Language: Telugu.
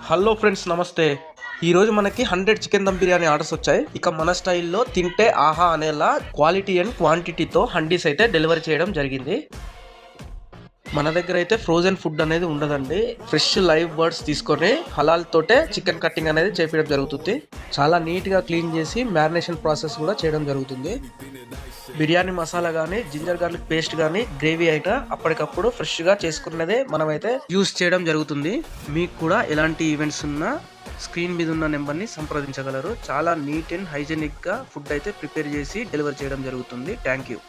హలో ఫ్రెండ్స్, నమస్తే. ఈరోజు మనకి 100 చికెన్ దమ్ బిర్యానీ ఆర్డర్స్ వచ్చాయి. ఇక మన స్టైల్లో తింటే ఆహా అనేలా క్వాలిటీ అండ్ క్వాంటిటీతో హండీస్ అయితే డెలివరీ చేయడం జరిగింది. మన దగ్గర అయితే ఫ్రోజన్ ఫుడ్ అనేది ఉండదండి. ఫ్రెష్ లైవ్ బర్డ్స్ తీసుకొని హలాల్ తోటే చికెన్ కట్టింగ్ అనేది చేపించడం జరుగుతుంది. చాలా నీట్గా క్లీన్ చేసి మ్యారినేషన్ ప్రాసెస్ కూడా చేయడం జరుగుతుంది. బిర్యానీ మసాలా కానీ, జింజర్ గార్లిక్ పేస్ట్ కానీ, గ్రేవీ అయితే అప్పటికప్పుడు ఫ్రెష్గా చేసుకున్నదే మనమైతే యూస్ చేయడం జరుగుతుంది. మీకు కూడా ఎలాంటి ఈవెంట్స్ ఉన్నా స్క్రీన్ మీద ఉన్న నెంబర్ని సంప్రదించగలరు. చాలా నీట్ అండ్ హైజెనిక్గా ఫుడ్ అయితే ప్రిపేర్ చేసి డెలివరీ చేయడం జరుగుతుంది. Thank you.